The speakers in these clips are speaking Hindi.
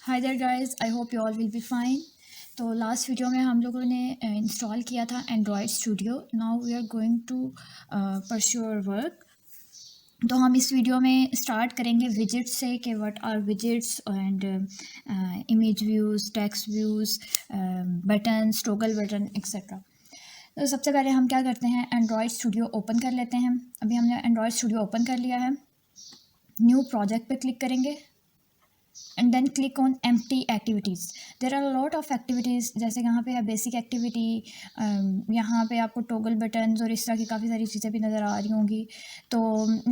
Hi there guys, I hope you all will be fine. तो लास्ट वीडियो में हम लोगों ने इंस्टॉल किया था Android Studio. Now we are going to pursue our work. तो हम इस वीडियो में स्टार्ट करेंगे विजिट्स से कि what are widgets and image views, text views, button, toggle button etcetera. तो सबसे पहले हम क्या करते हैं, एंड्रॉयड स्टूडियो ओपन कर लेते हैं। अभी हमने एंड्रॉयड स्टूडियो ओपन कर लिया है। न्यू प्रोजेक्ट पे क्लिक करेंगे and then click on empty activities. There are lot of activities, जैसे यहाँ पे है बेसिक एक्टिविटी, यहाँ पे आपको टॉगल बटन्स और इस तरह की काफ़ी सारी चीज़ें भी नज़र आ रही होंगी। तो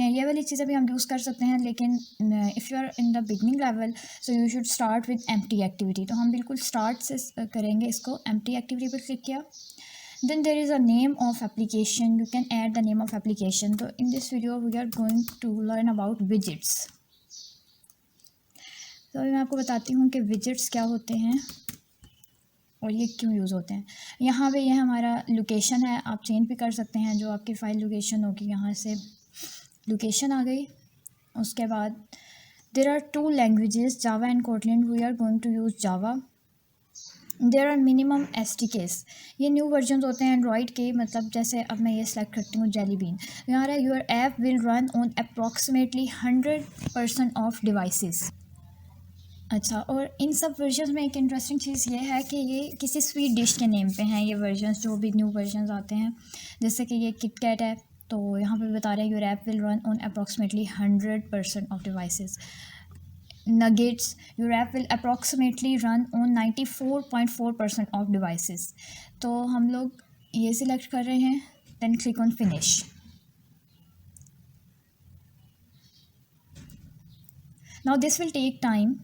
ये वाली चीज़ें भी हम यूज़ कर सकते हैं, लेकिन if you are in the beginning level so you should start with empty activity. तो हम बिल्कुल स्टार्ट से करेंगे इसको। एम्प्टी एक्टिविटी पर क्लिक किया, then there is a name of application. You can add the name of application. So in this video we are going to learn about widgets. तो अभी मैं आपको बताती हूँ कि विजिट्स क्या होते हैं और ये क्यों यूज़ होते हैं। यहाँ पे ये हमारा लोकेशन है, आप चेंज भी कर सकते हैं जो आपकी फ़ाइल लोकेशन होगी। यहाँ से लोकेशन आ गई। उसके बाद there are two languages, Java and Kotlin. We are going to use Java. There are minimum SDKs। ये न्यू वर्जन होते हैं एंड्रॉयड के, मतलब जैसे अब मैं ये सेलेक्ट करती हूँ जेली बीन। यहाँ रहा your app will run on approximately 100% of devices. अच्छा, और इन सब वर्जन्स में एक इंटरेस्टिंग चीज़ ये है कि ये किसी स्वीट डिश के नेम पे हैं। ये वर्जन्स जो भी न्यू वर्जन्स आते हैं, जैसे कि ये किटकैट है, तो यहाँ पे बता रहे हैं your app will run on approximately 100% of devices. Nougats, your app will approximately run on 94.4% of devices. तो हम लोग ये सिलेक्ट कर रहे हैं, then click on finish. Now this will take time.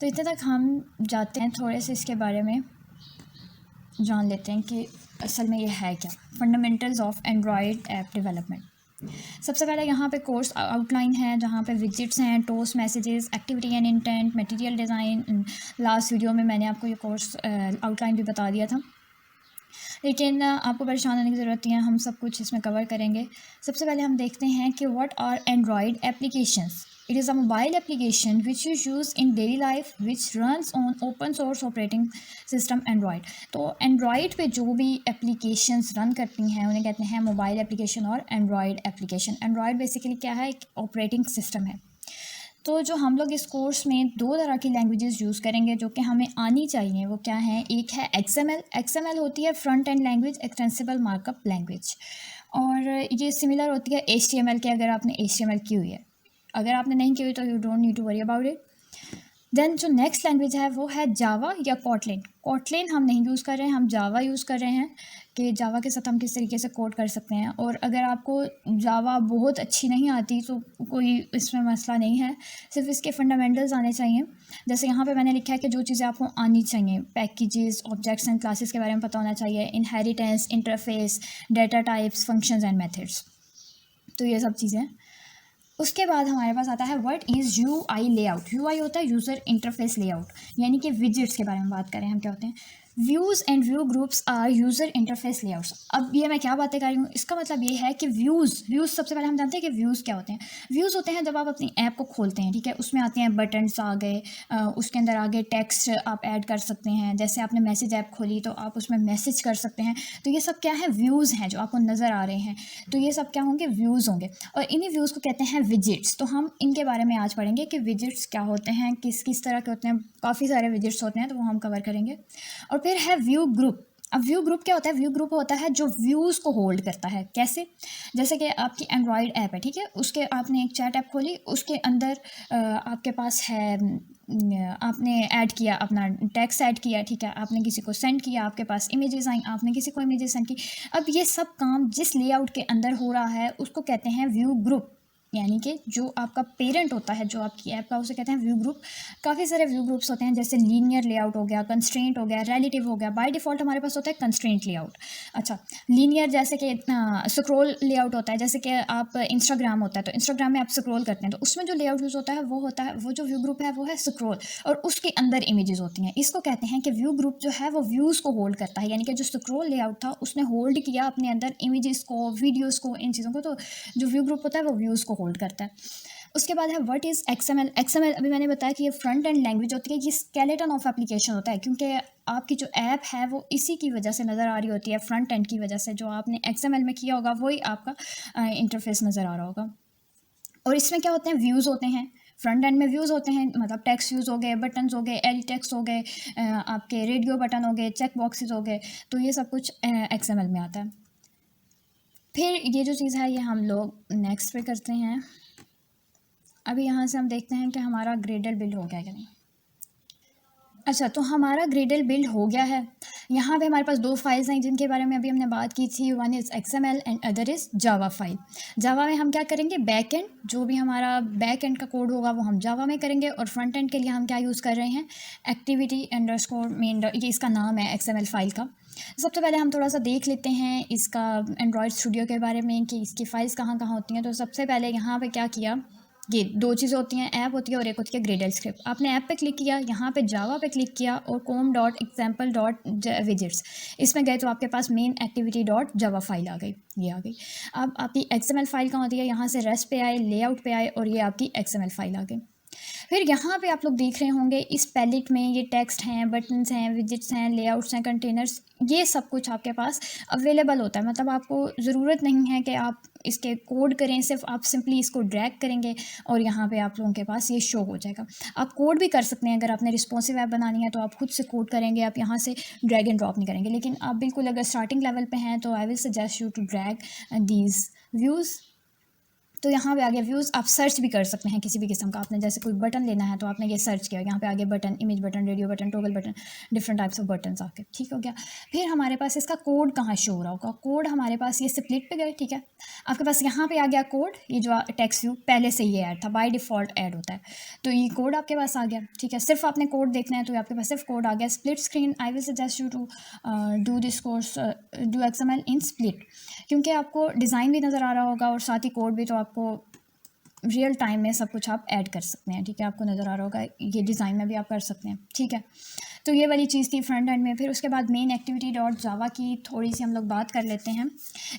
तो इतने तक हम जाते हैं, थोड़े से इसके बारे में जान लेते हैं कि असल में ये है क्या। Fundamentals of Android app development. सबसे पहले यहाँ पे कोर्स आउटलाइन है, जहाँ पे विजिट्स हैं, toast messages, activity and intent, material design. Last video में मैंने आपको ये कोर्स आउटलाइन भी बता दिया था, लेकिन आपको परेशान होने की ज़रूरत नहीं है, हम सब कुछ इसमें कवर करेंगे। सबसे पहले हम देखते हैं कि what are Android applications. It is a mobile application which you use in daily life which runs on open source operating system Android। तो Android पे जो भी applications रन करती हैं उन्हें कहते हैं मोबाइल एप्लीकेशन और Android एप्लीकेशन। Android बेसिकली क्या है, एक ऑपरेटिंग सिस्टम है। तो जो हम लोग इस कोर्स में दो तरह की लैंग्वेजेस यूज़ करेंगे जो कि हमें आनी चाहिए, वो क्या है। एक है XML। XML होती है front end language, extensible markup language, और ये सिमिलर होती है HTML के, अगर आपने HTML की हुई है। अगर आपने नहीं की हुई तो you don't need to worry about it. Then जो नेक्स्ट लैंग्वेज है वो है जावा या कोटलिन। कोटलिन हम नहीं यूज़ कर रहे हैं, हम जावा यूज़ कर रहे हैं कि जावा के साथ हम किस तरीके से कोड कर सकते हैं। और अगर आपको जावा बहुत अच्छी नहीं आती तो कोई इसमें मसला नहीं है, सिर्फ इसके फंडामेंटल्स आने चाहिए। जैसे यहाँ पे मैंने लिखा है कि जो चीज़ें आपको आनी चाहिए, पैकेजेस, ऑब्जेक्ट्स एंड क्लासेस के बारे में पता होना चाहिए, inheritance, interface, data types, functions and methods. तो ये सब चीज़ें। उसके बाद हमारे पास आता है what is UI layout. UI होता है यूज़र इंटरफेस लेआउट, यानी कि विजिट्स के बारे में बात करें हम, क्या होते हैं। Views and view groups are user interface layouts. अब ये मैं क्या बातें कर रही हूँ, इसका मतलब ये है कि व्यूज़ सबसे पहले हम जानते हैं कि व्यूज़ क्या होते हैं। व्यूज़ होते हैं जब आप अपनी ऐप को खोलते हैं, ठीक है, उसमें आते हैं बटन्स आ गए, उसके अंदर आगे टेक्स्ट आप ऐड कर सकते हैं। जैसे आपने मैसेज ऐप खोली तो आप उसमें मैसेज कर सकते हैं। तो ये सब क्या है, व्यूज़ हैं जो आपको नज़र आ रहे हैं। तो ये सब क्या होंगे, व्यूज़ होंगे, और इन्हीं व्यूज़ को कहते हैं विजिट्स। तो हम इनके बारे में आज पढ़ेंगे कि विजिट्स क्या होते हैं, किस किस तरह के होते हैं। काफ़ी सारे विजिट्स होते हैं तो वो हम कवर करेंगे। और फिर है व्यू ग्रुप। अब व्यू ग्रुप क्या होता है, व्यू ग्रुप होता है जो व्यूज़ को होल्ड करता है। कैसे, जैसे कि आपकी एंड्रॉयड ऐप है, ठीक है, उसके आपने एक चैट ऐप खोली, उसके अंदर आपके पास है, आपने ऐड किया अपना टेक्स्ट ऐड किया, ठीक है, आपने किसी को सेंड किया, आपके पास इमेजेस आई, आपने किसी को इमेजेस सेंड की। अब ये सब काम जिस लेआउट के अंदर हो रहा है उसको कहते हैं व्यू ग्रुप, यानी कि जो आपका पेरेंट होता है जो आपकी ऐप का, उसे कहते हैं व्यू ग्रुप। काफ़ी सारे व्यू ग्रुप्स होते हैं, जैसे लीनियर लेआउट हो गया, कंस्ट्रेंट हो गया, रिलेटिव हो गया। बाय डिफ़ॉल्ट हमारे पास होता है कंस्ट्रेंट लेआउट। अच्छा, लीनियर जैसे कि स्क्रॉल लेआउट होता है, जैसे कि आप इंस्टाग्राम होता है तो इंस्टाग्राम में आप स्क्रॉल करते हैं तो उसमें जो लेआउट यूज़ होता है वो जो व्यू ग्रुप है वो है स्क्रॉल, और उसके अंदर इमेजेस होती हैं। इसको कहते हैं कि व्यू ग्रुप जो है वो व्यूज़ को होल्ड करता है, यानी कि जो स्क्रॉल लेआउट था उसने होल्ड किया अपने अंदर इमेजेस को, वीडियोज़ को, इन चीज़ों को। तो जो व्यू ग्रुप होता है वो व्यूज़ को होल्ड करता है। उसके बाद है व्हाट इज़ एक्सएमएल। एक्सएमएल अभी मैंने बताया कि ये फ्रंट एंड लैंग्वेज होती है, ये स्केलेटन ऑफ एप्लीकेशन होता है, क्योंकि आपकी जो ऐप है वो इसी की वजह से नज़र आ रही होती है, फ्रंट एंड की वजह से। जो आपने एक्सएमएल में किया होगा वही आपका इंटरफेस नज़र आ रहा होगा। और इसमें क्या होते हैं, व्यूज़ होते हैं, फ्रंट एंड में व्यूज़ होते हैं, मतलब टेक्स्ट व्यूज़ हो गए, बटन्स हो गए, एल टेक्स्ट हो गए, आपके रेडियो बटन हो गए, चेक बॉक्सेस हो गए, तो ये सब कुछ एक्सएमएल में आता है। फिर ये जो चीज़ है ये हम लोग नेक्स्ट पे करते हैं। अभी यहाँ से हम देखते हैं कि हमारा ग्रेडल बिल्ड हो गया कि नहीं। अच्छा, तो हमारा ग्रेडल बिल्ड हो गया है। यहाँ पे हमारे पास दो फाइल्स हैं जिनके बारे में अभी हमने बात की थी, one is XML and other is Java file. Java में हम क्या करेंगे, बैक एंड, जो भी हमारा बैक एंड का कोड होगा वो हम जावा में करेंगे, और फ्रंट एंड के लिए हम क्या यूज़ कर रहे हैं, एक्टिविटी अंडरस्कोर मेन, ये इसका नाम है एक्सएमएल फाइल का। सबसे पहले हम थोड़ा सा देख लेते हैं इसका एंड्रॉयड स्टूडियो के बारे में कि इसकी फाइल्स कहाँ कहाँ होती हैं। तो सबसे पहले यहाँ पे क्या किया, ये दो चीज़ें होती हैं, ऐप होती है और एक होती है ग्रेडल स्क्रिप्ट। आपने ऐप पे क्लिक किया, यहाँ पे जावा पे क्लिक किया और com.example.widgets इसमें गए तो आपके पास main activity dot Java file आ गई, ये आ गई। अब आपकी एक्सएमएल फाइल कहाँ होती है, यहाँ से रेस्ट पे आए, लेआउट पे आए, और ये आपकी एक्सएमएल फाइल आ गई। फिर यहाँ पे आप लोग देख रहे होंगे इस पैलेट में ये टेक्स्ट हैं, बटन्स हैं, विजिट्स हैं, लेआउट्स हैं, कंटेनर्स, ये सब कुछ आपके पास अवेलेबल होता है। मतलब आपको ज़रूरत नहीं है कि आप इसके कोड करें, सिर्फ आप सिंपली इसको ड्रैग करेंगे और यहाँ पे आप लोगों के पास ये शो हो जाएगा। आप कोड भी कर सकते हैं, अगर आपने रिस्पॉन्सिव ऐप बनानी है तो आप खुद से कोड करेंगे, आप यहाँ से ड्रैग एंड ड्रॉप नहीं करेंगे। लेकिन आप बिल्कुल अगर स्टार्टिंग लेवल पे हैं तो I will suggest you to drag these views. तो यहाँ पे आगे व्यूज़, आप सर्च भी कर सकते हैं किसी भी किस्म का। आपने जैसे कोई बटन लेना है तो आपने ये सर्च किया, यहाँ पे आगे button, image button, radio button, toggle button, different types of buttons आके, ठीक हो गया। फिर हमारे पास इसका कोड कहाँ शो हो रहा होगा, कोड हमारे पास ये स्प्लिट पे गए, ठीक है। आपके पास यहाँ पे आ गया कोड, ये जो टेक्स्ट व्यू पहले से ये ऐड था, बाय डिफ़ॉल्ट ऐड होता है, तो ये कोड आपके पास आ गया, ठीक है। सिर्फ आपने कोड देखना है तो आपके पास सिर्फ कोड आ गया। Split screen, I will suggest you to do this course, do XML in split, क्योंकि आपको डिज़ाइन भी नज़र आ रहा होगा और साथ ही कोड भी, तो आपको रियल टाइम में सब कुछ आप ऐड कर सकते हैं, ठीक है। आपको नज़र आ रहा होगा ये डिज़ाइन में भी आप कर सकते हैं, ठीक है। तो ये वाली चीज़ थी फ्रंट एंड में। फिर उसके बाद मेन एक्टिविटी डॉट जावा की थोड़ी सी हम लोग बात कर लेते हैं।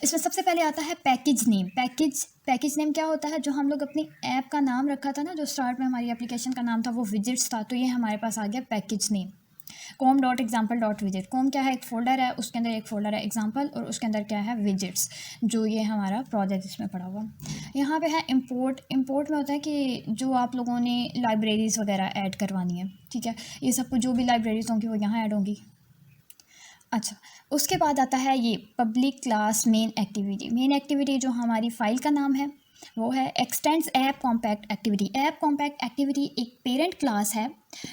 इसमें सबसे पहले आता है पैकेज नेम। पैकेज नेम क्या होता है, जो हम लोग अपनी ऐप का नाम रखा था ना, जो स्टार्ट में हमारी एप्लीकेशन का नाम था वो विजिट्स था, तो ये हमारे पास आ गया पैकेज नेम। com.example.widget, कॉम क्या है, एक फ़ोल्डर है, उसके अंदर एक फ़ोल्डर है एग्जाम्पल, और उसके अंदर क्या है, विजिट्स, जो ये हमारा प्रोजेक्ट इसमें पड़ा हुआ। यहाँ पे है इंपोर्ट। इंपोर्ट में होता है कि जो आप लोगों ने लाइब्रेरीज़ वगैरह ऐड करवानी है, ठीक है, ये सब कुछ जो भी लाइब्रेरीज़ होंगी वो यहाँ ऐड होंगी। अच्छा, उसके बाद आता है ये public class main activity. Main activity जो हमारी फ़ाइल का नाम है वो है x tends app compact activity. App compact activity एक पेरेंट क्लास है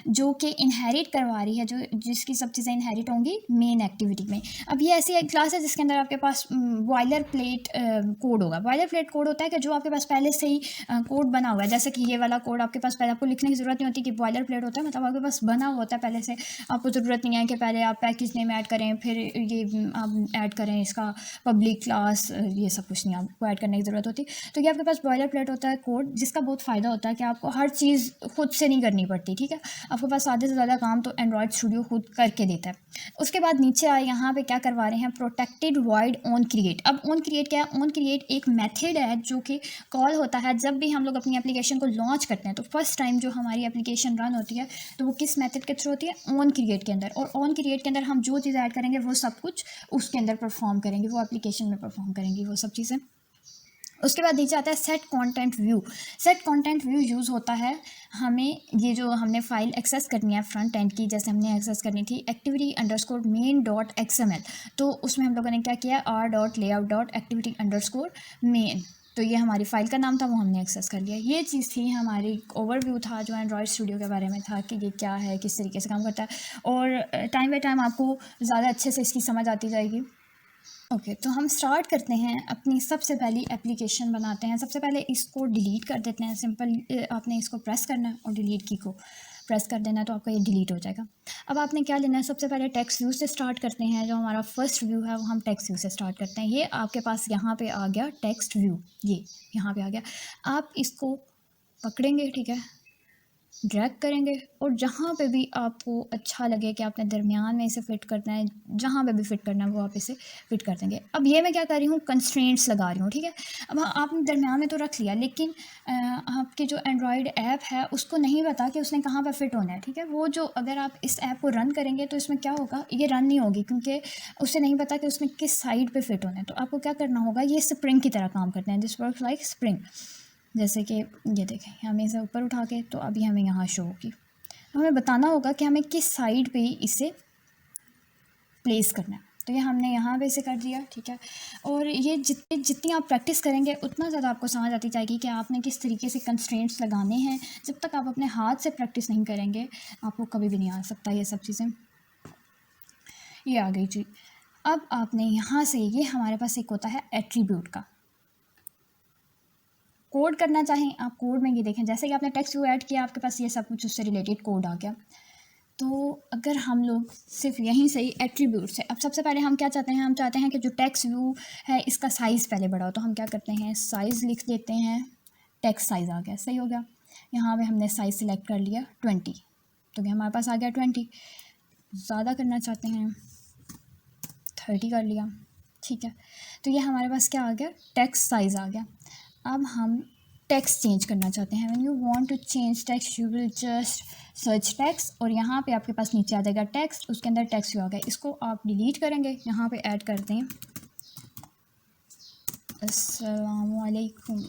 जो कि इनहेरिट करवा रही है, जो जिसकी सब चीज़ें इनहेरिट होंगी मेन एक्टिविटी में। अब ये ऐसी एक क्लास है जिसके अंदर आपके पास बॉयलर प्लेट कोड होगा। बॉयलर प्लेट कोड होता है कि जो आपके पास पहले से ही कोड बना हुआ है, जैसे कि ये वाला कोड आपके पास पहले, आपको लिखने की ज़रूरत नहीं होती कि बॉयलर प्लेट होता है, मतलब आपके पास बना हुआ होता है पहले से। आपको ज़रूरत नहीं है कि पहले आप पैकेज नेम ऐड करें, फिर ये आप ऐड करें इसका पब्लिक क्लास, ये सब कुछ नहीं आपको ऐड करने की ज़रूरत होती। तो ये आपके पास बॉयलर प्लेट होता है कोड, जिसका बहुत फ़ायदा होता है कि आपको हर चीज़ खुद से नहीं करनी पड़ती, ठीक है। आपके पास आधे से ज़्यादा काम तो एंड्रॉयड स्टूडियो खुद करके देता है। उसके बाद नीचे आए, यहाँ पे क्या करवा रहे हैं, प्रोटेक्टेड वॉइड ऑन क्रिएट। अब ऑन क्रिएट क्या है, ऑन क्रिएट एक मेथड है जो कि कॉल होता है जब भी हम लोग अपनी एप्लीकेशन को लॉन्च करते हैं। तो फर्स्ट टाइम जो हमारी एप्लीकेशन रन होती है तो वो किस मेथड के थ्रू होती है, ऑन क्रिएट के अंदर। और ऑन क्रिएट के अंदर हम जो चीज़ ऐड करेंगे वो सब कुछ उसके अंदर परफॉर्म करेंगे, वो एप्लीकेशन में परफॉर्म करेंगी वो सब चीज़ें। उसके बाद नीचे आता है set content view. Set content view use होता है हमें, ये जो हमने फाइल एक्सेस करनी है फ्रंट एंड की, जैसे हमने एक्सेस करनी थी activity_main.xml, तो उसमें हम लोगों ने क्या किया, r.layout.activity_main, तो ये हमारी फ़ाइल का नाम था, वो हमने एक्सेस कर लिया। ये चीज़ थी हमारी ओवरव्यू था जो एंड्रॉयड स्टूडियो के बारे में था कि ये क्या है, किस तरीके से काम करता है, और टाइम बाई टाइम आपको ज़्यादा अच्छे से इसकी समझ आती जाएगी। ओके, तो हम स्टार्ट करते हैं, अपनी सबसे पहली एप्लीकेशन बनाते हैं। सबसे पहले इसको डिलीट कर देते हैं, सिंपल आपने इसको प्रेस करना है और डिलीट की को प्रेस कर देना है तो आपका ये डिलीट हो जाएगा। अब आपने क्या लेना है, सबसे पहले टेक्स्ट व्यू से स्टार्ट करते हैं। जो हमारा फर्स्ट व्यू है वो हम टेक्स्ट व्यू से स्टार्ट करते हैं। ये आपके पास यहाँ पे आ गया टेक्स्ट व्यू, ये यहाँ पे आ गया। आप इसको पकड़ेंगे, ठीक है, ड्रैग करेंगे और जहाँ पे भी आपको अच्छा लगे कि आपने दरमियान में इसे फ़िट करना है, जहाँ पे भी फ़िट करना है वो आप इसे फ़िट कर देंगे। अब ये मैं क्या कर रही हूँ, कंस्ट्रेंट्स लगा रही हूँ, ठीक है। अब आपने दरमियान में तो रख लिया, लेकिन आपकी जो एंड्रॉयड ऐप है उसको नहीं पता कि उसने कहाँ पर फ़िट होना है, ठीक है। वो जो अगर आप इस ऐप को रन करेंगे तो इसमें क्या होगा, ये रन नहीं होगी क्योंकि उसे नहीं पता कि उसने किस साइड पर फ़िट होना है। तो आपको क्या करना होगा, ये स्प्रिंग की तरह काम करते हैं, दिस वर्क लाइक स्प्रिंग। जैसे कि ये देखें, हमें इसे ऊपर उठा के, तो अभी हमें यहाँ शो होगी। हमें बताना होगा कि हमें किस साइड पे इसे प्लेस करना है। तो ये हमने यहाँ पे इसे कर दिया, ठीक है। और ये जितनी आप प्रैक्टिस करेंगे उतना ज़्यादा आपको समझ आती जाएगी कि आपने किस तरीके से कंस्ट्रेंट्स लगाने हैं। जब तक आप अपने हाथ से प्रैक्टिस नहीं करेंगे आपको कभी भी नहीं आ सकता ये सब चीज़ें। ये आ गई जी। अब आपने यहाँ से, ये हमारे पास एक होता है एट्रीब्यूट का, कोड करना चाहें आप कोड में, ये देखें जैसे कि आपने टेक्स्ट व्यू ऐड किया आपके पास ये सब कुछ उससे रिलेटेड कोड आ गया। तो अगर हम लोग सिर्फ यहीं से ही एट्रीब्यूट से, अब सबसे पहले हम क्या चाहते हैं, हम चाहते हैं कि जो टेक्स्ट व्यू है इसका साइज़ पहले बड़ा हो। तो हम क्या करते हैं, साइज़ लिख देते हैं, टेक्स्ट साइज़ आ गया, सही हो गया। यहाँ पे हमने साइज़ सिलेक्ट कर लिया 20, तो क्या हमारे पास आ गया 20। ज़्यादा करना चाहते हैं 30 कर लिया, ठीक है। तो ये हमारे पास क्या आ गया, टेक्स्ट साइज़ आ गया। अब हम टेक्स्ट चेंज करना चाहते हैं, when you want to change text you will just search text, और यहाँ पे आपके पास नीचे आ जाएगा टेक्स्ट, उसके अंदर टेक्स्ट आ गया। इसको आप डिलीट करेंगे, यहाँ पे ऐड करते हैं अस्सलामुअलैकुम।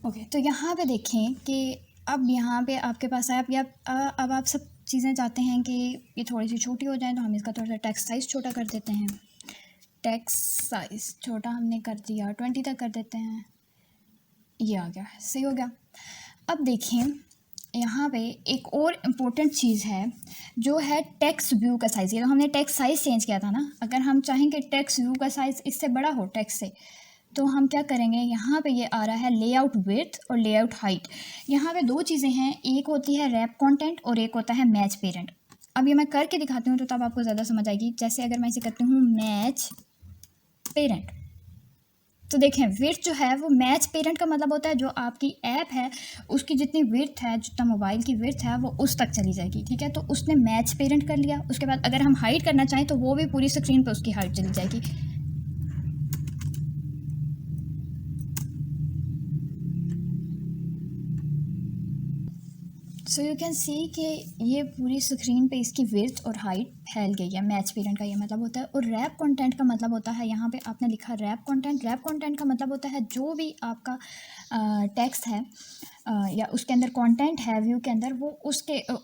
ओके, तो यहाँ पे देखें कि अब यहाँ पे आपके पास है, अब आप सब चीज़ें चाहते हैं कि ये थोड़ी सी छोटी हो जाए, तो हम इसका थोड़ा सा टेक्स्ट साइज़ छोटा कर देते हैं। टेक्स्ट साइज़ छोटा हमने कर दिया, 20 तक कर देते हैं, ये आ गया, सही हो गया। अब देखें यहाँ पे एक और इम्पोर्टेंट चीज़ है जो है टेक्स्ट व्यू का साइज़। ये तो हमने टेक्स्ट साइज़ चेंज किया था ना, अगर हम चाहें कि टेक्स्ट व्यू का साइज़ इससे बड़ा हो टेक्स्ट से, तो हम क्या करेंगे, यहाँ पे ये आ रहा है लेआउट विड्थ और लेआउट हाइट। यहाँ पे दो चीज़ें हैं, एक होती है रैप कंटेंट और एक होता है मैच पेरेंट। अब ये मैं करके दिखाती हूँ तो तब आपको ज़्यादा समझ आएगी। जैसे अगर मैं इसे करती हूँ मैच पेरेंट, तो देखें विड्थ जो है वो मैच पेरेंट का मतलब होता है जो आपकी ऐप है उसकी जितनी विड्थ है, जितना मोबाइल की विड्थ है वो उस तक चली जाएगी, ठीक है। तो उसने मैच पेरेंट कर लिया। उसके बाद अगर हम हाइट करना चाहें तो वो भी पूरी स्क्रीन पे उसकी हाइट चली जाएगी। सो यू कैन सी कि ये पूरी स्क्रीन पे इसकी विड्थ और हाइट फैल गई है। मैच पेरेंट का ये मतलब होता है। और रैप कंटेंट का मतलब होता है, यहाँ पे आपने लिखा रैप कंटेंट। रैप कंटेंट का मतलब होता है जो भी आपका टेक्स्ट है या उसके अंदर कंटेंट है व्यू के अंदर, वो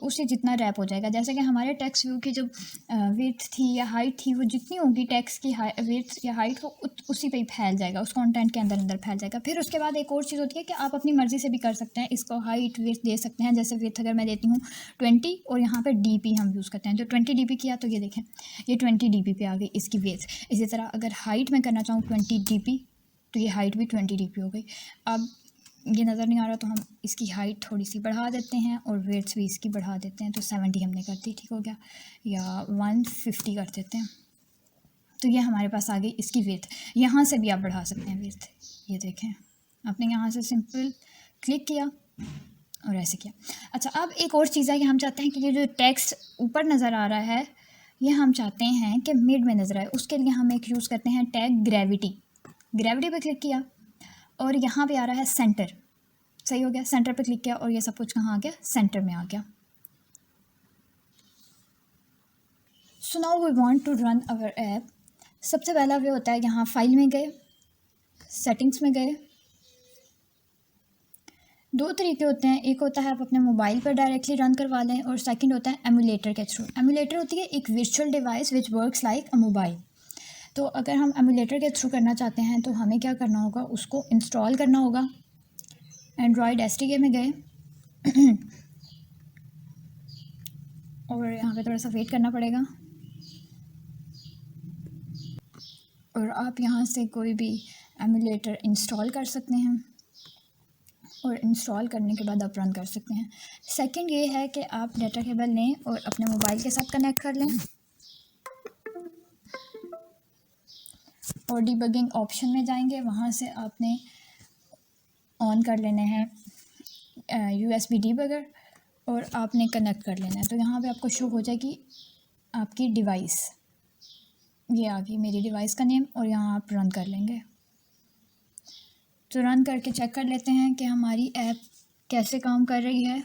उसी जितना रैप हो जाएगा। जैसे कि हमारे टेक्स्ट व्यू की जो विड्थ थी या हाइट थी, वो जितनी होगी टेक्स्ट की विड्थ या हाइट हो उसी पे ही फैल जाएगा, उस कंटेंट के अंदर अंदर फैल जाएगा। फिर उसके बाद एक और चीज़ होती है कि आप अपनी मर्ज़ी से भी कर सकते हैं, इसको हाइट विड्थ दे सकते हैं। जैसे विड्थ अगर मैं देती हूँ 20 और यहाँ पर DP हम यूज़ करते हैं, जो 20 DP किया तो ये देखें ये 20 DP पे आ गई इसकी विड्थ। इसी तरह अगर हाइट में करना चाहूँ 20 DP, तो ये हाइट भी 20 DP हो गई। अब ये नज़र नहीं आ रहा तो हम इसकी हाइट थोड़ी सी बढ़ा देते हैं और विड्थ भी इसकी बढ़ा देते हैं, तो 70 हमने कर दी, ठीक हो गया। या 150 कर देते हैं, तो ये हमारे पास आ गई इसकी विड्थ। यहाँ से भी आप बढ़ा सकते हैं विड्थ, ये देखें आपने यहाँ से सिंपल क्लिक किया और ऐसे किया। अच्छा, अब एक और चीज़ है कि हम चाहते हैं कि ये जो टेक्स्ट ऊपर नज़र आ रहा है ये हम चाहते हैं कि मिड में नज़र आए। उसके लिए हम एक यूज़ करते हैं टैग ग्रेविटी। ग्रेविटी पे क्लिक किया और यहाँ पे आ रहा है सेंटर, सही हो गया। सेंटर पे क्लिक किया और ये सब कुछ कहाँ आ गया, सेंटर में आ गया। So now we want to run our app. सबसे पहला वे होता है यहाँ फाइल में गए, सेटिंग्स में गए। दो तरीके होते हैं, एक होता है आप अपने मोबाइल पर डायरेक्टली रन करवा लें और सेकंड होता है एमुलेटर के थ्रू। एमुलेटर होती है एक virtual device which works like a mobile. तो अगर हम एमुलेटर के थ्रू करना चाहते हैं तो हमें क्या करना होगा, उसको इंस्टॉल करना होगा। एंड्रॉयड SDK में गए और यहाँ पे थोड़ा सा वेट करना पड़ेगा और आप यहाँ से कोई भी एमुलेटर इंस्टॉल कर सकते हैं। और इंस्टॉल करने के बाद आप रन कर सकते हैं। सेकंड ये है कि आप डाटा केबल लें और अपने मोबाइल के साथ कनेक्ट कर लें और डिबगिंग ऑप्शन में जाएंगे, वहाँ से आपने ऑन कर लेने हैं USB डिबगर और आपने कनेक्ट कर लेना है। तो यहाँ पे आपको शो हो जाएगी आपकी डिवाइस, ये आ गई मेरी डिवाइस का नेम, और यहाँ आप रन कर लेंगे। तो रन करके चेक कर लेते हैं कि हमारी ऐप कैसे काम कर रही है।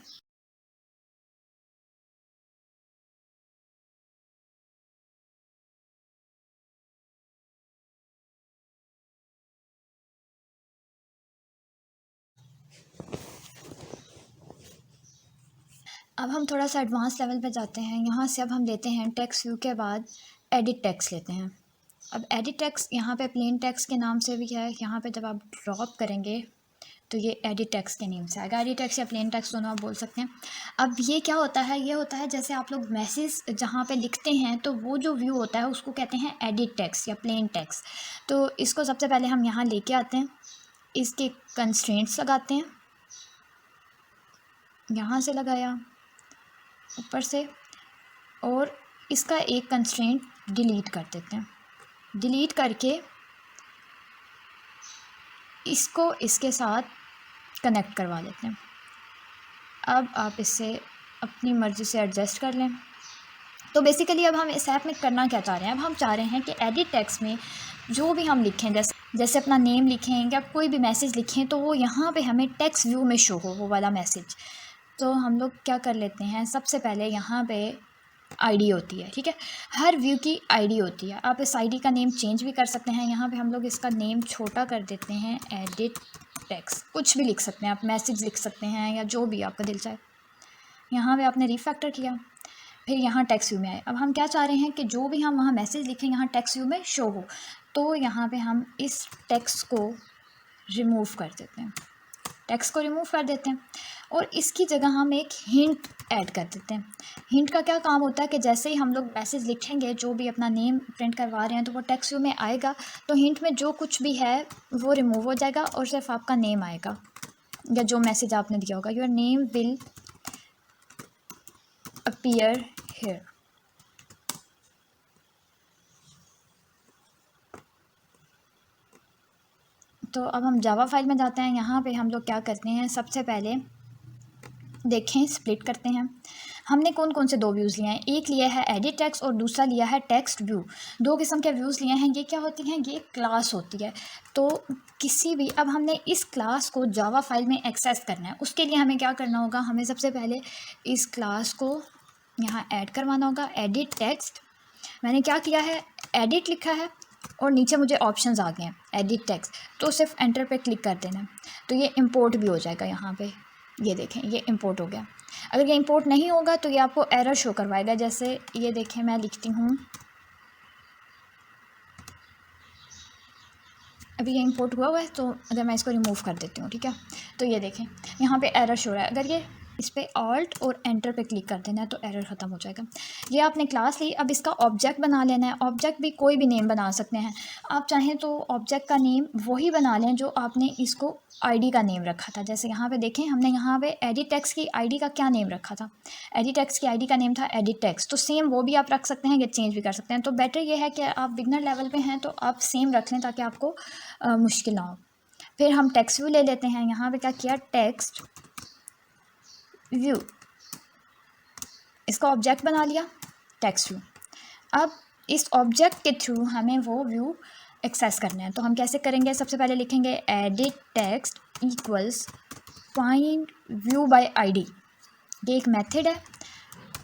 अब हम थोड़ा सा एडवांस लेवल पे जाते हैं। यहाँ से अब हम लेते हैं टेक्स्ट व्यू के बाद एडिट टेक्स्ट लेते हैं। अब एडिट टेक्स्ट यहाँ पे प्लेन टेक्स्ट के नाम से भी है, यहाँ पे जब आप ड्रॉप करेंगे तो ये एडिट टेक्स्ट के नेम से आएगा। एडिट टेक्स्ट या प्लेन टेक्स्ट दोनों आप बोल सकते हैं। अब ये क्या होता है, ये होता है जैसे आप लोग मैसेज जहाँ पे लिखते हैं तो वो जो व्यू होता है उसको कहते हैं एडिट टेक्स्ट या प्लेन टेक्स्ट। तो इसको सबसे पहले हम यहाँ लेके आते हैं, इसके कंस्ट्रेंट्स लगाते हैं, यहाँ से लगाया ऊपर से, और इसका एक कंस्ट्रेंट डिलीट कर देते हैं। डिलीट करके इसको इसके साथ कनेक्ट करवा लेते हैं। अब आप इसे अपनी मर्ज़ी से एडजस्ट कर लें। तो बेसिकली अब हम इस ऐप में करना क्या चाह रहे हैं, अब हम चाह रहे हैं कि एडिट टेक्स्ट में जो भी हम लिखें, जैसे अपना नेम लिखें या कोई भी मैसेज लिखें, तो वो यहाँ पे हमें टेक्स्ट व्यू में शो हो वो वाला मैसेज। तो हम लोग क्या कर लेते हैं, सबसे पहले यहाँ पे आईडी होती है, ठीक है, हर व्यू की आईडी होती है। आप इस आईडी का नेम चेंज भी कर सकते हैं। यहाँ पे हम लोग इसका नेम छोटा कर देते हैं, एडिट टेक्स्ट, कुछ भी लिख सकते हैं आप, मैसेज लिख सकते हैं या जो भी आपका दिल चाहे। यहाँ पे आपने रीफैक्टर किया, फिर यहाँ टेक्स्ट व्यू में आए। अब हम क्या चाह रहे हैं कि जो भी हम वहाँ मैसेज लिखें यहाँ टेक्स्ट व्यू में शो हो। तो यहाँ पे हम इस टेक्स्ट को रिमूव कर देते हैं, टेक्स्ट को रिमूव कर देते हैं और इसकी जगह हम एक हिंट ऐड कर देते हैं। हिंट का क्या काम होता है कि जैसे ही हम लोग मैसेज लिखेंगे, जो भी अपना नेम प्रिंट करवा रहे हैं, तो वो टेक्स्ट व्यू में आएगा, तो हिंट में जो कुछ भी है वो रिमूव हो जाएगा और सिर्फ आपका नेम आएगा या जो मैसेज आपने दिया होगा। Your name will appear here. तो अब हम जावा फाइल में जाते हैं। यहाँ पे हम लोग क्या करते हैं, सबसे पहले देखें, स्प्लिट करते हैं। हमने कौन कौन से दो व्यूज़ लिए हैं, एक लिया है एडिट टेक्स्ट और दूसरा लिया है टेक्स्ट व्यू। दो किस्म के व्यूज़ लिए हैं। ये क्या होती हैं, ये क्लास होती है। तो किसी भी, अब हमने इस क्लास को जावा फाइल में एक्सेस करना है, उसके लिए हमें क्या करना होगा, हमें सबसे पहले इस क्लास को यहाँ ऐड करवाना होगा, एडिट टेक्स्ट। मैंने क्या किया है, एडिट लिखा है और नीचे मुझे ऑप्शंस आ गए हैं एडिट टेक्स्ट, तो सिर्फ एंटर पे क्लिक कर देना, तो ये इंपोर्ट भी हो जाएगा। यहाँ पे ये देखें, ये इंपोर्ट हो गया। अगर ये इंपोर्ट नहीं होगा तो ये आपको एरर शो करवाएगा। जैसे ये देखें, मैं लिखती हूँ, अभी ये इंपोर्ट हुआ है, तो अगर मैं इसको रिमूव कर देती हूँ, ठीक है, तो ये देखें यहाँ पे एरर शो रहा है। अगर ये इस पर ऑल्ट और एंटर पे क्लिक कर देना है तो एरर ख़त्म हो जाएगा। ये आपने क्लास ली, अब इसका ऑब्जेक्ट बना लेना है। ऑब्जेक्ट भी कोई भी नेम बना सकते हैं आप, चाहें तो ऑब्जेक्ट का नेम वही बना लें जो आपने इसको आईडी का नेम रखा था। जैसे यहाँ पे देखें, हमने यहाँ पे एडिट टेक्स्ट की आईडी का क्या नेम रखा था, एडिट टेक्स्ट की आईडी का नेम था एडिट टेक्स्ट। तो सेम वो भी आप रख सकते हैं या चेंज भी कर सकते हैं। तो बेटर ये है कि आप बिगनर लेवल पे हैं तो आप सेम रख लें ताकि आपको मुश्किल ना हो। फिर हम टेक्स्ट व्यू ले लेते हैं। यहाँ पे क्या किया, टेक्स्ट व्यू, इसका ऑब्जेक्ट बना लिया टेक्स्ट व्यू। अब इस ऑब्जेक्ट के थ्रू हमें वो व्यू एक्सेस करना है। तो हम कैसे करेंगे, सबसे पहले लिखेंगे edit text equals find view by ID, ये एक मेथड है,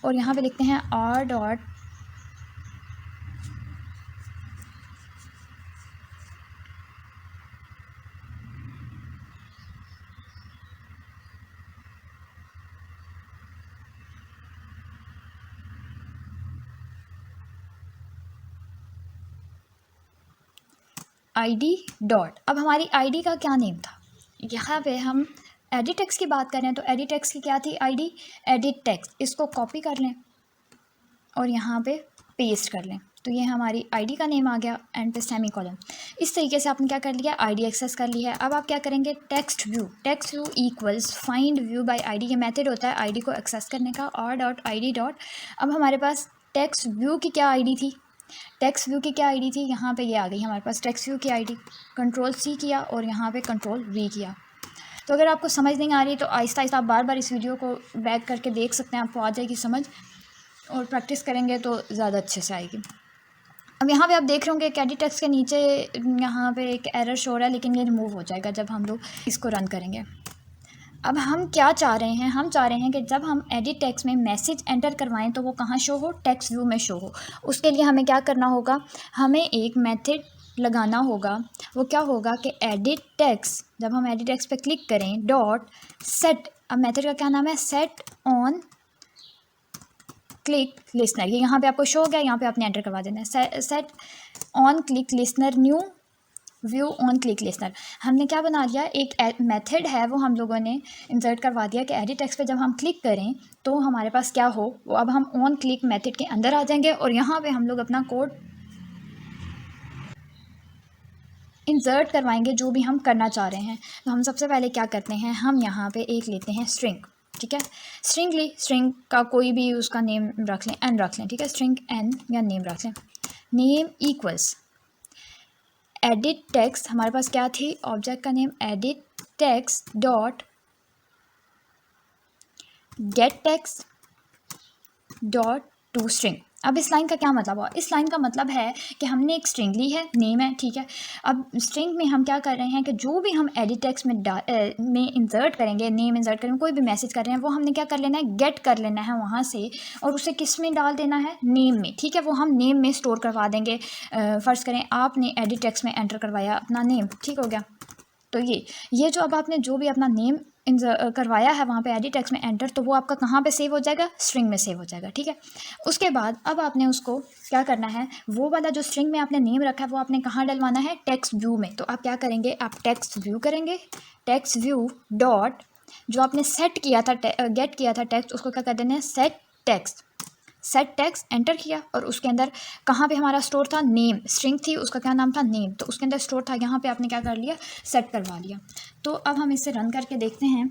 और यहाँ पे लिखते हैं आर डॉट आईडी डॉट। अब हमारी आईडी का क्या नेम था, यहाँ पे हम एडिट टेक्स्ट की बात कर रहे हैं, तो एडिट टेक्स्ट की क्या थी आईडी, एडिट टेक्स्ट। इसको कॉपी कर लें और यहाँ पे पेस्ट कर लें। तो ये हमारी आईडी का नेम आ गया, एंड पे सेमी कॉलन। इस तरीके से आपने क्या कर लिया, आईडी एक्सेस कर ली है। अब आप क्या करेंगे, text view equals find view by ID, ये मेथड होता है आईडी को एक्सेस करने का, r.id डॉट। अब हमारे पास टेक्स्ट व्यू की क्या आईडी थी, टेक्स्ट व्यू की क्या आईडी थी, यहाँ पे ये आ गई हमारे पास टेक्स्ट व्यू की आईडी। कंट्रोल-C किया और यहाँ पे कंट्रोल-V किया। तो अगर आपको समझ नहीं आ रही तो आहिस्ता आहिस्ता आप बार बार इस वीडियो को बैक करके देख सकते हैं, आपको आ जाएगी समझ, और प्रैक्टिस करेंगे तो ज़्यादा अच्छे से आएगी। अब यहाँ पे आप देख रहे होंगे कि एडिट टेक्स्ट के नीचे यहाँ पे एक एरर शो हो रहा है, लेकिन ये रिमूव हो जाएगा जब हम लोग इसको रन करेंगे। अब हम क्या चाह रहे हैं, हम चाह रहे हैं कि जब हम एडिट टेक्स्ट में मैसेज एंटर करवाएं तो वो कहाँ शो हो, टेक्स्ट व्यू में शो हो। उसके लिए हमें क्या करना होगा, हमें एक मेथड लगाना होगा। वो क्या होगा कि एडिट टेक्स्ट, जब हम एडिट टेक्स्ट पे क्लिक करें डॉट सेट, अब मेथड का क्या नाम है, सेट ऑन क्लिक लिसनर। ये यहाँ पे आपको शो हो गया, यहाँ पे आपने एंटर करवा देना है, set on click listener new view on click listener. हमने क्या बना लिया, एक मेथड है वो हम लोगों ने इंसर्ट करवा दिया कि एडिट टेक्स्ट पे जब हम क्लिक करें तो हमारे पास क्या हो, वो अब हम ऑन क्लिक मेथड के अंदर आ जाएंगे और यहाँ पे हम लोग अपना कोड इंसर्ट करवाएंगे जो भी हम करना चाह रहे हैं। तो हम सबसे पहले क्या करते हैं, हम यहाँ पे एक लेते हैं स्ट्रिंग, ठीक है, स्ट्रिंग ली, स्ट्रिंग का कोई भी उसका नेम रख लें, एन रख लें, ठीक है, स्ट्रिंग एन या नेम रख लें। नेम इक्वल्स एडिट टेक्स्ट, हमारे पास क्या थी, ऑब्जेक्ट का name edit text dot gate text dot to string. अब इस लाइन का क्या मतलब हुआ, इस लाइन का मतलब है कि हमने एक स्ट्रिंग ली है, नेम है, ठीक है। अब स्ट्रिंग में हम क्या कर रहे हैं कि जो भी हम एडिट टेक्स्ट में इंसर्ट करेंगे, नेम इंसर्ट करेंगे, कोई भी मैसेज कर रहे हैं, वो हमने क्या कर लेना है, गेट कर लेना है वहाँ से, और उसे किस में डाल देना है, नेम में, ठीक है। वो हम नेम में स्टोर करवा देंगे। फ़र्ज़ करें आपने एडिट टेक्स्ट में एंटर करवाया अपना नेम, ठीक हो गया। तो ये जो अब आपने जो भी अपना नेम करवाया है वहाँ पे एडिट टेक्स्ट में एंटर, तो वो आपका कहाँ पे सेव हो जाएगा, स्ट्रिंग में सेव हो जाएगा, ठीक है। उसके बाद अब आपने उसको क्या करना है, वो वाला जो स्ट्रिंग में आपने नेम रखा है वो आपने कहाँ डलवाना है, टेक्स्ट व्यू में। तो आप क्या करेंगे, आप टेक्स्ट व्यू करेंगे, टेक्स्ट व्यू डॉट जो आपने सेट किया था, गेट किया था टेक्स्ट, उसको क्या कर देना है, set text, set text enter किया, और उसके अंदर कहाँ पे हमारा स्टोर था, नेम, स्ट्रिंग थी उसका क्या नाम था, नेम, तो उसके अंदर स्टोर था, यहाँ पे आपने क्या कर लिया, सेट करवा लिया। तो अब हम इसे रन करके देखते हैं।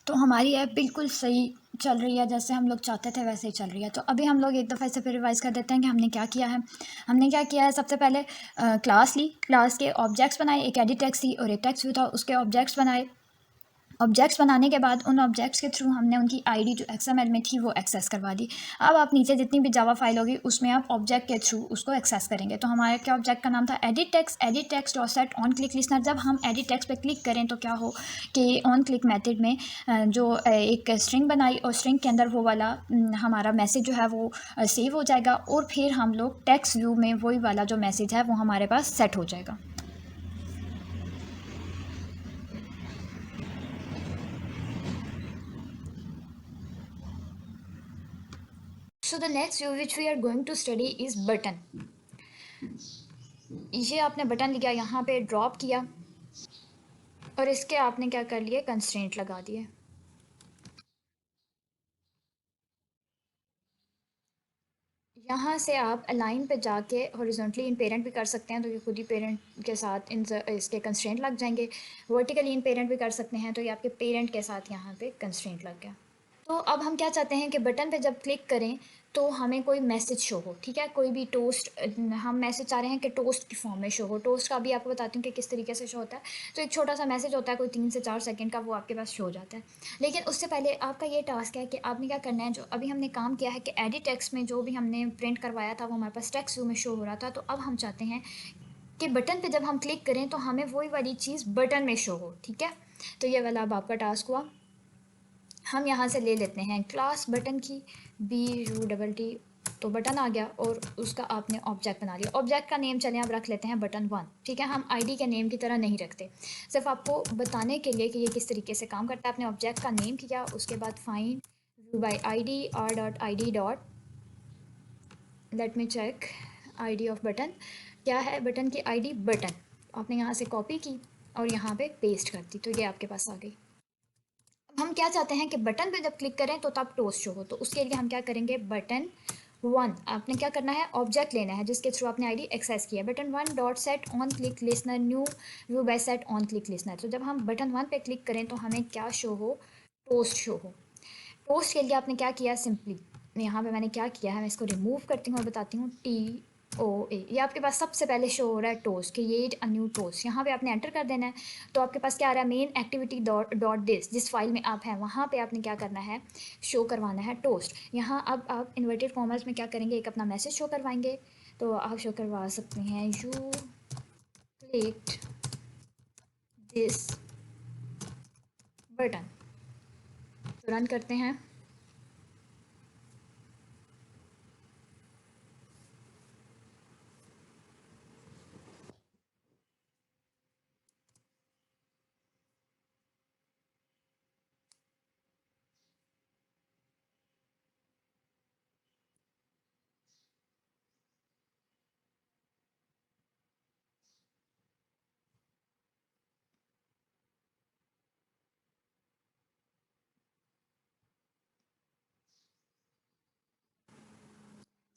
तो हमारी ऐप बिल्कुल सही चल रही है, जैसे हम लोग चाहते थे वैसे ही चल रही है। तो अभी हम लोग एक दफ़ा इसे फिर रिवाइज़ कर देते हैं कि हमने क्या किया है। हमने क्या किया है, सबसे पहले क्लास ली, क्लास के ऑब्जेक्ट्स बनाए, एक एडिट टेक्स्ट थी और एक टेक्स्ट व्यू था, उसके ऑब्जेक्ट्स बनाए। ऑब्जेक्ट्स बनाने के बाद उन ऑब्जेक्ट्स के थ्रू हमने उनकी आईडी जो XML में थी वो एक्सेस करवा दी। अब आप नीचे जितनी भी जावा फाइल होगी उसमें आप ऑब्जेक्ट के थ्रू उसको एक्सेस करेंगे। तो हमारे क्या ऑब्जेक्ट का नाम था, edit text dot set on click listener. जब हम एडिट टेक्स्ट पे क्लिक करें तो क्या हो कि ऑन क्लिक मेथड में जो एक स्ट्रिंग बनाई और स्ट्रिंग के अंदर वो वाला हमारा मैसेज जो है वो सेव हो जाएगा, और फिर हम लोग टेक्स्ट व्यू में वही वाला जो मैसेज है वो हमारे पास सेट हो जाएगा। So the next view which we are going to study is button. ये आपने बटन लिया, यहाँ पे ड्रॉप किया और इसके आपने क्या कर लिए, कंस्ट्रेंट लगा दिए। यहाँ से आप अलाइन पे जाके हॉरिजॉन्टली इन पेरेंट भी कर सकते हैं, तो ये खुद ही पेरेंट के साथ इसके कंस्ट्रेंट लग जाएंगे। वर्टिकली इन पेरेंट भी कर सकते हैं, तो ये आपके पेरेंट के साथ यहाँ पे कंस्ट्रेंट लग गया। तो अब हम क्या चाहते हैं कि बटन पे जब क्लिक करें तो हमें कोई मैसेज शो हो, ठीक है, कोई भी टोस्ट, हम मैसेज चाह रहे हैं कि टोस्ट की फॉर्म में शो हो। टोस्ट का भी आपको बताती हूँ कि किस तरीके से शो होता है। तो एक छोटा सा मैसेज होता है, कोई 3 से 4 सेकंड का, वो आपके पास शो हो जाता है। लेकिन उससे पहले आपका ये टास्क है कि आपने क्या करना है, जो अभी हमने काम किया है कि एडिट टेक्स्ट में जो भी हमने प्रिंट करवाया था वो हमारे पास टेक्स्ट व्यू में शो हो रहा था। तो अब हम चाहते हैं कि बटन पर जब हम क्लिक करें तो हमें वही वाली चीज़ बटन में शो हो, ठीक है। तो ये वाला अब आपका टास्क हुआ। हम यहाँ से ले लेते हैं क्लास बटन की, BUTT, तो बटन आ गया और उसका आपने ऑब्जेक्ट बना लिया। ऑब्जेक्ट का नेम चलें अब रख लेते हैं button1, ठीक है। हम आईडी के नेम की तरह नहीं रखते, सिर्फ आपको बताने के लिए कि ये किस तरीके से काम करता है। आपने ऑब्जेक्ट का नेम किया, उसके बाद find view by ID, r.id dot, let me check ID of button, क्या है बटन की आईडी, बटन। आपने यहाँ से कॉपी की और यहाँ पे पेस्ट कर दी, तो ये आपके पास आ गई। हम क्या चाहते हैं कि बटन पे जब क्लिक करें तो तब टोस्ट शो हो, तो उसके लिए हम क्या करेंगे, बटन वन आपने क्या करना है, ऑब्जेक्ट लेना है जिसके थ्रू आपने आईडी एक्सेस किया, button one dot set on click listener new view bye set on click listener. तो जब हम बटन वन पे क्लिक करें तो हमें क्या शो हो, टोस्ट शो हो। टोस्ट के लिए आपने क्या किया, सिंपली यहाँ पे मैंने क्या किया है, मैं इसको रिमूव करती हूँ और बताती हूँ, TOA, ये आपके पास सबसे पहले शो हो रहा है टोस्ट, कि ये अ न्यू टोस्ट, यहाँ पे आपने एंटर कर देना है। तो आपके पास क्या आ रहा है, main activity dot dot this, जिस फाइल में आप हैं वहाँ पे आपने क्या करना है, शो करवाना है टोस्ट। यहाँ अब आप इन्वर्टेड कॉमर्स में क्या करेंगे, एक अपना मैसेज शो करवाएंगे। तो आप शो करवा सकते हैं, यू क्लिक्ड दिस बटन। तो रन करते हैं।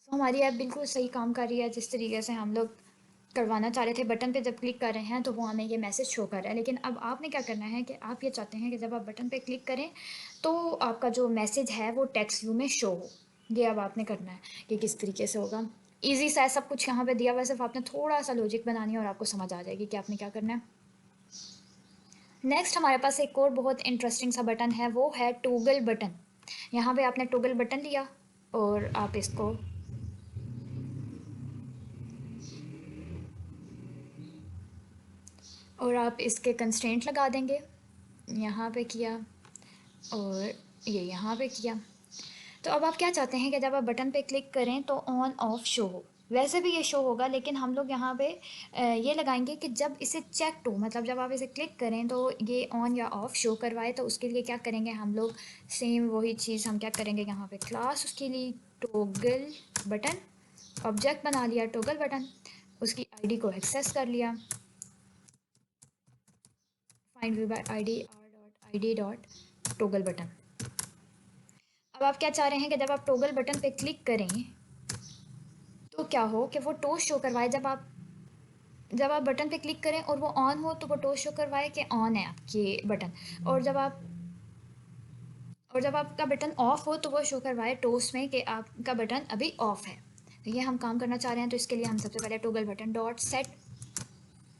तो हमारी ऐप बिल्कुल सही काम कर रही है, जिस तरीके से हम लोग करवाना चाह रहे थे। बटन पे जब क्लिक कर रहे हैं तो वो हमें ये मैसेज शो कर रहा है, लेकिन अब आपने क्या करना है कि आप ये चाहते हैं कि जब आप बटन पे क्लिक करें तो आपका जो मैसेज है वो टेक्स्ट व्यू में शो हो। ये अब आपने करना है कि किस तरीके से होगा। ईजी सा है, सब कुछ यहाँ पे दिया हुआ है, सिर्फ आपने थोड़ा सा लॉजिक बनानी है और आपको समझ आ जाएगी कि आपने क्या करना है। नेक्स्ट हमारे पास एक और बहुत इंटरेस्टिंग सा बटन है, वो है टॉगल बटन। यहाँ पे आपने टॉगल बटन लिया और आप इसको और आप इसके कंस्ट्रेंट लगा देंगे, यहाँ पे किया और ये यहाँ पे किया। तो अब आप क्या चाहते हैं कि जब आप बटन पे क्लिक करें तो ऑन ऑफ शो हो। वैसे भी ये शो होगा, लेकिन हम लोग यहाँ पे ये लगाएंगे कि जब इसे चेक टू, मतलब जब आप इसे क्लिक करें तो ये ऑन या ऑफ शो करवाए। तो उसके लिए क्या करेंगे हम लोग, सेम वही चीज़ हम क्या करेंगे, यहाँ पे क्लास उसके लिए टॉगल बटन, ऑब्जेक्ट बना लिया टॉगल बटन, उसकी आईडी को एक्सेस कर लिया, find view by ID r.id dot toggle button. अब आप क्या चाह रहे हैं कि जब आप टॉगल बटन पे क्लिक करें तो क्या हो कि वो टोस्ट शो करवाए। जब आप बटन पे क्लिक करें और वो ऑन हो तो वो टोस्ट शो करवाए कि ऑन है आपकी बटन, और जब आपका बटन ऑफ हो तो वो शो करवाए टोस्ट में कि आपका बटन अभी ऑफ है। तो ये हम काम करना चाह रहे हैं, तो इसके लिए हम सबसे पहले toggle button dot set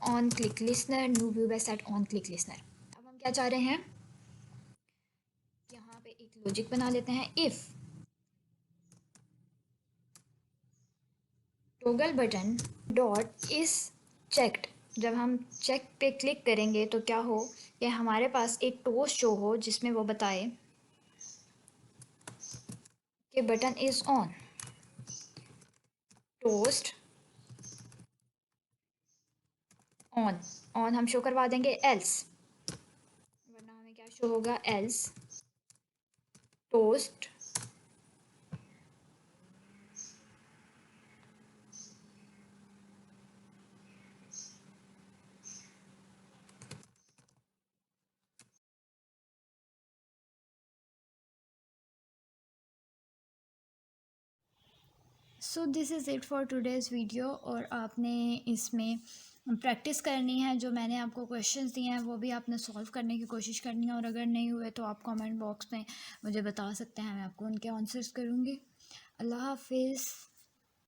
on click listener new view bye set on click listener. अब हम क्या चाह रहे हैं, यहाँ पे एक लॉजिक बना लेते हैं, if toggle button dot is checked. जब हम चेक पे क्लिक करेंगे तो क्या हो कि हमारे पास एक टोस्ट शो हो जिसमें वो बताए कि button is on, toast on. On हम शो करवा देंगे, एल्स, वरना हमें क्या शो होगा, else toast so this is it for today's video. और आपने इसमें प्रैक्टिस करनी है, जो मैंने आपको क्वेश्चंस दिए हैं वो भी आपने सॉल्व करने की कोशिश करनी है, और अगर नहीं हुए तो आप कमेंट बॉक्स में मुझे बता सकते हैं, मैं आपको उनके आंसर्स करूँगी। अल्लाह हाफिज़।